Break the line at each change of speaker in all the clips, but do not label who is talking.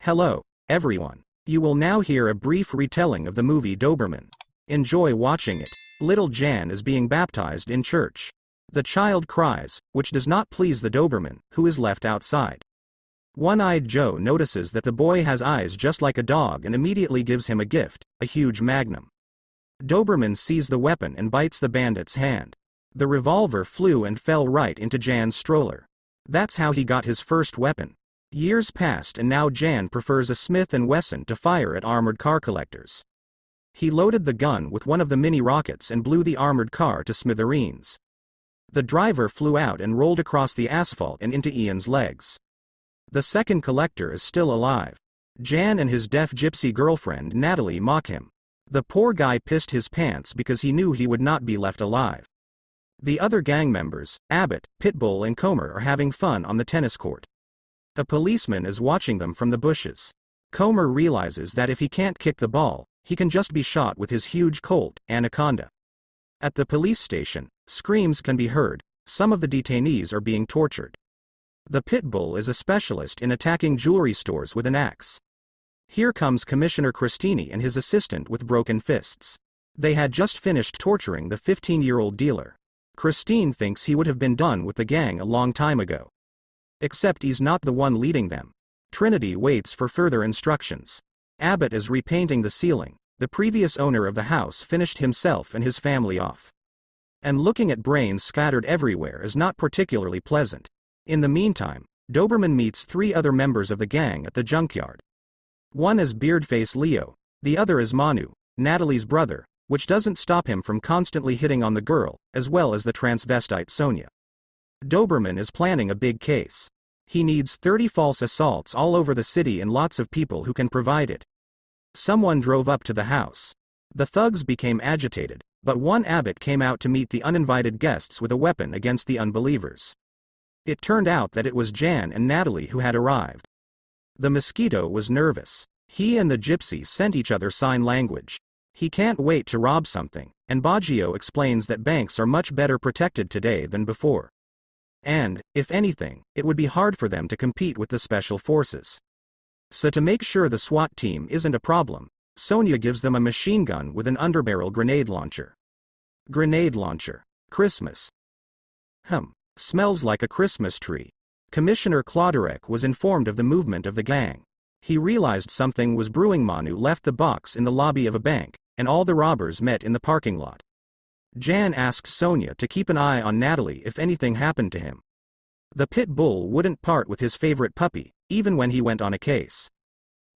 Hello, everyone. You will now hear a brief retelling of the movie Dobermann. Enjoy watching it. Little Jan is being baptized in church. The child cries, which does not please the Doberman, who is left outside. One-eyed Joe notices that the boy has eyes just like a dog and immediately gives him a gift, a huge magnum. Doberman sees the weapon and bites the bandit's hand. The revolver flew and fell right into Jan's stroller. That's how he got his first weapon. Years passed and now Jan prefers a Smith & Wesson to fire at armored car collectors. He loaded the gun with one of the mini rockets and blew the armored car to smithereens. The driver flew out and rolled across the asphalt and into Ian's legs. The second collector is still alive. Jan and his deaf gypsy girlfriend Natalie mock him. The poor guy pissed his pants because he knew he would not be left alive. The other gang members, Abbott, Pitbull and Comer, are having fun on the tennis court. A policeman is watching them from the bushes. Comer realizes that if he can't kick the ball, he can just be shot with his huge Colt, Anaconda. At the police station, screams can be heard. Some of the detainees are being tortured. The Pitbull is a specialist in attacking jewelry stores with an axe. Here comes Commissioner Christini and his assistant with broken fists. They had just finished torturing the 15-year-old dealer. Christine thinks he would have been done with the gang a long time ago. Except he's not the one leading them. Trinity waits for further instructions. Abbott is repainting the ceiling. The previous owner of the house finished himself and his family off. And looking at brains scattered everywhere is not particularly pleasant. In the meantime, Doberman meets 3 other members of the gang at the junkyard. One is Beardface Leo, the other is Manu, Natalie's brother, which doesn't stop him from constantly hitting on the girl, as well as the transvestite Sonia. Doberman is planning a big case. He needs 30 false assaults all over the city and lots of people who can provide it. Someone drove up to the house. The thugs became agitated, but one Abbott came out to meet the uninvited guests with a weapon against the unbelievers. It turned out that it was Jan and Natalie who had arrived. The mosquito was nervous. He and the gypsy sent each other sign language. He can't wait to rob something, and Baggio explains that banks are much better protected today than before. And, if anything, it would be hard for them to compete with the special forces. So to make sure the SWAT team isn't a problem, Sonia gives them a machine gun with an underbarrel grenade launcher. Grenade launcher. Christmas. Smells like a Christmas tree. Commissioner Clauderec was informed of the movement of the gang. He realized something was brewing. Manu left the box in the lobby of a bank, and all the robbers met in the parking lot. Jan asked Sonia to keep an eye on Natalie if anything happened to him. The pit bull wouldn't part with his favorite puppy, even when he went on a case.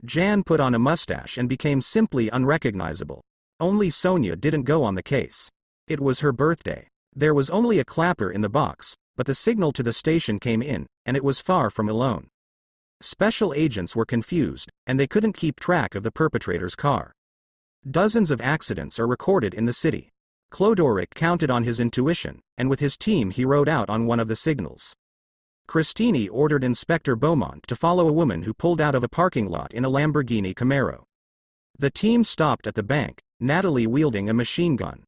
Jan put on a mustache and became simply unrecognizable. Only Sonia didn't go on the case. It was her birthday. There was only a clapper in the box, but the signal to the station came in, and it was far from alone. Special agents were confused, and they couldn't keep track of the perpetrator's car. Dozens of accidents are recorded in the city. Clodoric counted on his intuition, and with his team he rode out on one of the signals. Christini ordered Inspector Beaumont to follow a woman who pulled out of a parking lot in a Lamborghini Camaro. The team stopped at the bank, Natalie wielding a machine gun.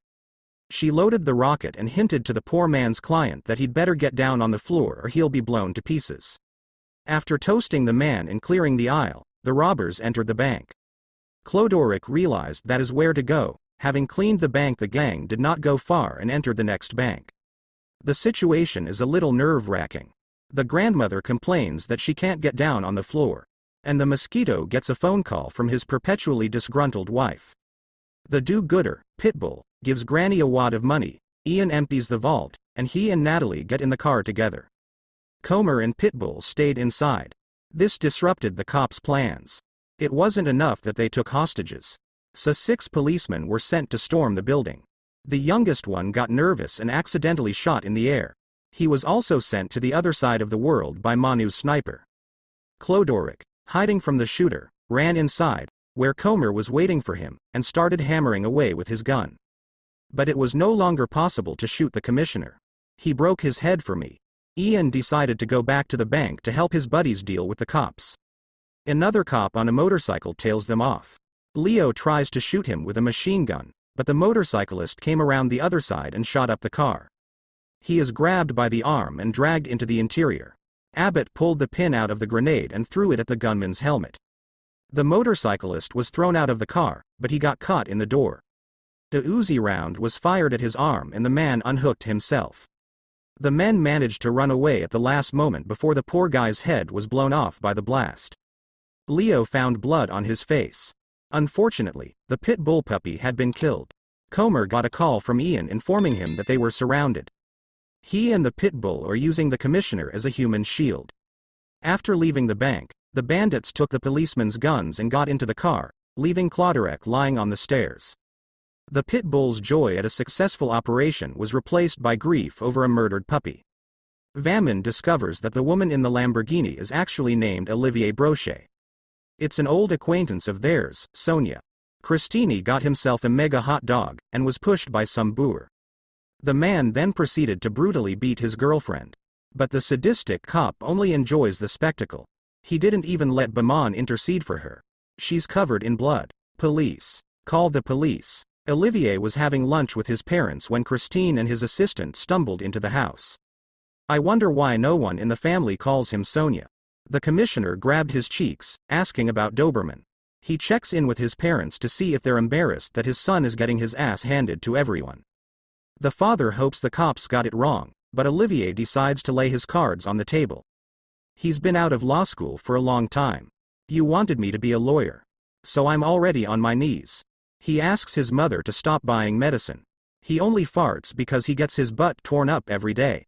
She loaded the rocket and hinted to the poor man's client that he'd better get down on the floor or he'll be blown to pieces. After toasting the man and clearing the aisle, the robbers entered the bank. Clodoric realized that is where to go. Having cleaned the bank, the gang did not go far and entered the next bank. The situation is a little nerve-wracking. The grandmother complains that she can't get down on the floor, and the mosquito gets a phone call from his perpetually disgruntled wife. The do-gooder, Pitbull, gives Granny a wad of money. Ian empties the vault, and he and Natalie get in the car together. Comer and Pitbull stayed inside. This disrupted the cops' plans. It wasn't enough that they took hostages. So 6 policemen were sent to storm the building. The youngest one got nervous and accidentally shot in the air. He was also sent to the other side of the world by Manu's sniper. Clodoric, hiding from the shooter, ran inside, where Comer was waiting for him, and started hammering away with his gun. But it was no longer possible to shoot the commissioner. He broke his head for me. Ian decided to go back to the bank to help his buddies deal with the cops. Another cop on a motorcycle tails them off. Leo tries to shoot him with a machine gun, but the motorcyclist came around the other side and shot up the car. He is grabbed by the arm and dragged into the interior. Abbott pulled the pin out of the grenade and threw it at the gunman's helmet. The motorcyclist was thrown out of the car, but he got caught in the door. The Uzi round was fired at his arm and the man unhooked himself. The men managed to run away at the last moment before the poor guy's head was blown off by the blast. Leo found blood on his face. Unfortunately, the pit bull puppy had been killed. Comer got a call from Ian informing him that they were surrounded. He and the pit bull are using the commissioner as a human shield. After leaving the bank, the bandits took the policeman's guns and got into the car, leaving Cloderick lying on the stairs. The pit bull's joy at a successful operation was replaced by grief over a murdered puppy. Vaman discovers that the woman in the Lamborghini is actually named Olivier Brochet. It's an old acquaintance of theirs, Sonia. Christini got himself a mega hot dog, and was pushed by some boor. The man then proceeded to brutally beat his girlfriend. But the sadistic cop only enjoys the spectacle. He didn't even let Baman intercede for her. She's covered in blood. Police. Call the police. Olivier was having lunch with his parents when Christine and his assistant stumbled into the house. I wonder why no one in the family calls him Sonia. The commissioner grabbed his cheeks, asking about Dobermann. He checks in with his parents to see if they're embarrassed that his son is getting his ass handed to everyone. The father hopes the cops got it wrong, but Olivier decides to lay his cards on the table. He's been out of law school for a long time. You wanted me to be a lawyer. So I'm already on my knees. He asks his mother to stop buying medicine. He only farts because he gets his butt torn up every day.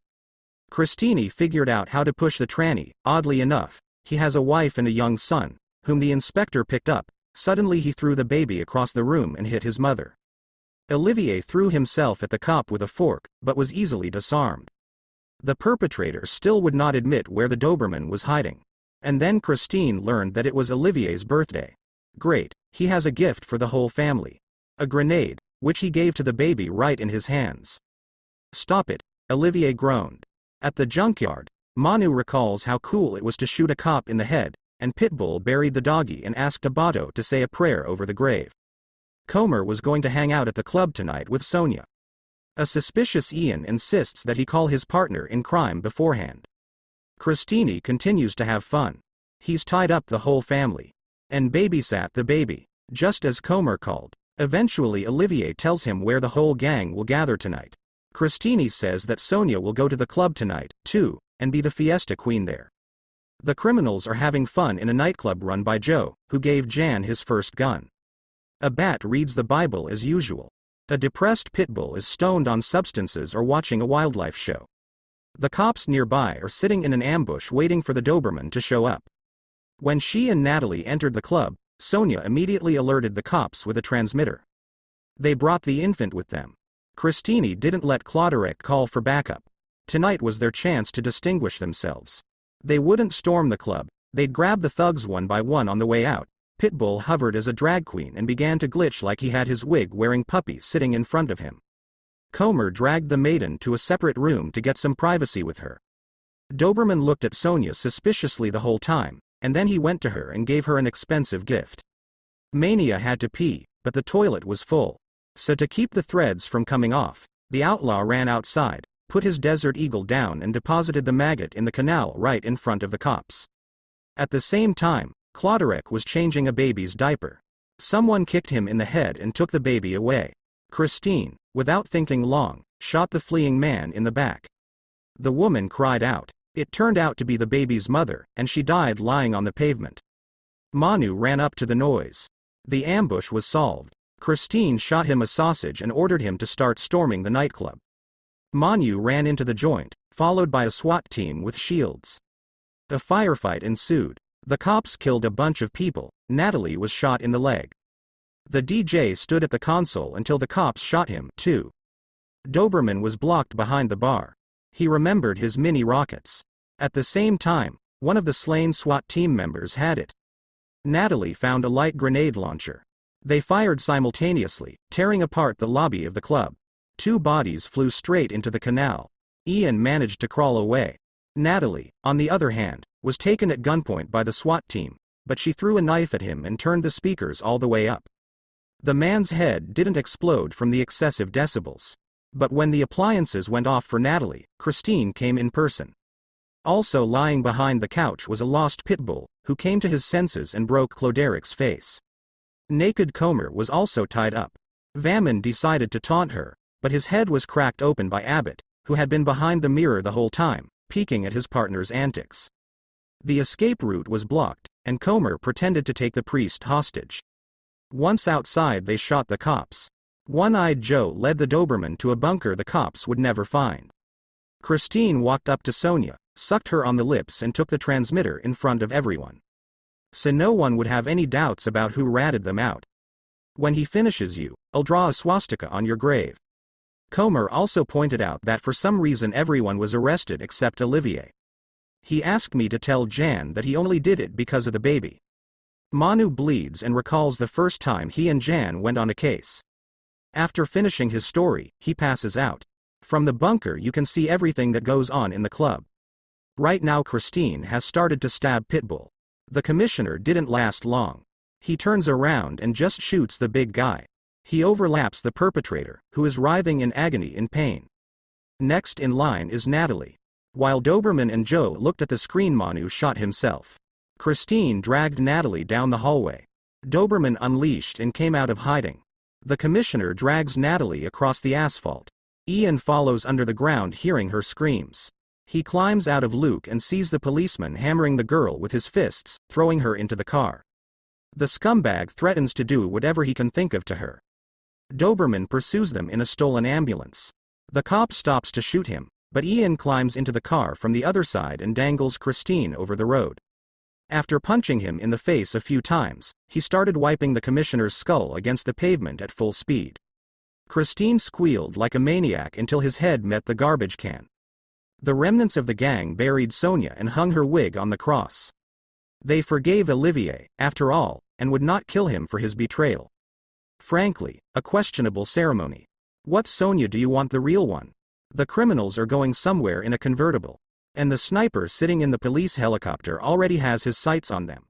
Christini figured out how to push the tranny. Oddly enough, he has a wife and a young son, whom the inspector picked up. Suddenly he threw the baby across the room and hit his mother. Olivier threw himself at the cop with a fork, but was easily disarmed. The perpetrator still would not admit where the Doberman was hiding. And then Christine learned that it was Olivier's birthday. Great, he has a gift for the whole family. A grenade, which he gave to the baby right in his hands. Stop it, Olivier groaned. At the junkyard, Manu recalls how cool it was to shoot a cop in the head, and Pitbull buried the doggy and asked Abato to say a prayer over the grave. Comer was going to hang out at the club tonight with Sonia. A suspicious Ian insists that he call his partner in crime beforehand. Christini continues to have fun. He's tied up the whole family. And babysat the baby, just as Comer called. Eventually Olivier tells him where the whole gang will gather tonight. Christini says that Sonia will go to the club tonight, too, and be the fiesta queen there. The criminals are having fun in a nightclub run by Joe, who gave Jan his first gun. A bat reads the Bible as usual. A depressed pitbull is stoned on substances or watching a wildlife show. The cops nearby are sitting in an ambush waiting for the Doberman to show up. When she and Natalie entered the club, Sonia immediately alerted the cops with a transmitter. They brought the infant with them. Christini didn't let Cloderick call for backup. Tonight was their chance to distinguish themselves. They wouldn't storm the club, they'd grab the thugs one by one on the way out. Pitbull hovered as a drag queen and began to glitch like he had his wig-wearing puppy sitting in front of him. Comer dragged the maiden to a separate room to get some privacy with her. Doberman looked at Sonia suspiciously the whole time, and then he went to her and gave her an expensive gift. Mania had to pee, but the toilet was full. So to keep the threads from coming off, the outlaw ran outside, put his Desert Eagle down and deposited the maggot in the canal right in front of the cops. At the same time, Cloderick was changing a baby's diaper. Someone kicked him in the head and took the baby away. Christine, without thinking long, shot the fleeing man in the back. The woman cried out. It turned out to be the baby's mother, and she died lying on the pavement. Manu ran up to the noise. The ambush was solved. Christine shot him a sausage and ordered him to start storming the nightclub. Manu ran into the joint, followed by a SWAT team with shields. A firefight ensued. The cops killed a bunch of people. Natalie was shot in the leg. The DJ stood at the console until the cops shot him, too. Doberman was blocked behind the bar. He remembered his mini rockets. At the same time, one of the slain SWAT team members had it. Natalie found a light grenade launcher. They fired simultaneously, tearing apart the lobby of the club. 2 bodies flew straight into the canal. Ian managed to crawl away. Natalie, on the other hand, was taken at gunpoint by the SWAT team, but she threw a knife at him and turned the speakers all the way up. The man's head didn't explode from the excessive decibels. But when the appliances went off for Natalie, Christine came in person. Also lying behind the couch was a lost pit bull, who came to his senses and broke Cloderic's face. Naked Comer was also tied up. Vaman decided to taunt her, but his head was cracked open by Abbott, who had been behind the mirror the whole time, peeking at his partner's antics. The escape route was blocked, and Comer pretended to take the priest hostage. Once outside, they shot the cops. One-Eyed Joe led the Doberman to a bunker the cops would never find. Christine walked up to Sonia, sucked her on the lips and took the transmitter in front of everyone. So no one would have any doubts about who ratted them out. When he finishes you, I'll draw a swastika on your grave. Comer also pointed out that for some reason everyone was arrested except Olivier. He asked me to tell Jan that he only did it because of the baby. Manu bleeds and recalls the first time he and Jan went on a case. After finishing his story, he passes out. From the bunker you can see everything that goes on in the club. Right now Christine has started to stab Pitbull. The commissioner didn't last long. He turns around and just shoots the big guy. He overlaps the perpetrator, who is writhing in agony in pain. Next in line is Natalie. While Doberman and Joe looked at the screen, Manu shot himself. Christine dragged Natalie down the hallway. Doberman unleashed and came out of hiding. The commissioner drags Natalie across the asphalt. Ian follows under the ground, hearing her screams. He climbs out of Luke and sees the policeman hammering the girl with his fists, throwing her into the car. The scumbag threatens to do whatever he can think of to her. Doberman pursues them in a stolen ambulance. The cop stops to shoot him, but Ian climbs into the car from the other side and dangles Christine over the road. After punching him in the face a few times, he started wiping the commissioner's skull against the pavement at full speed. Christine squealed like a maniac until his head met the garbage can. The remnants of the gang buried Sonia and hung her wig on the cross. They forgave Olivier, after all, and would not kill him for his betrayal. Frankly, a questionable ceremony. What Sonia do you want, the real one? The criminals are going somewhere in a convertible. And the sniper sitting in the police helicopter already has his sights on them.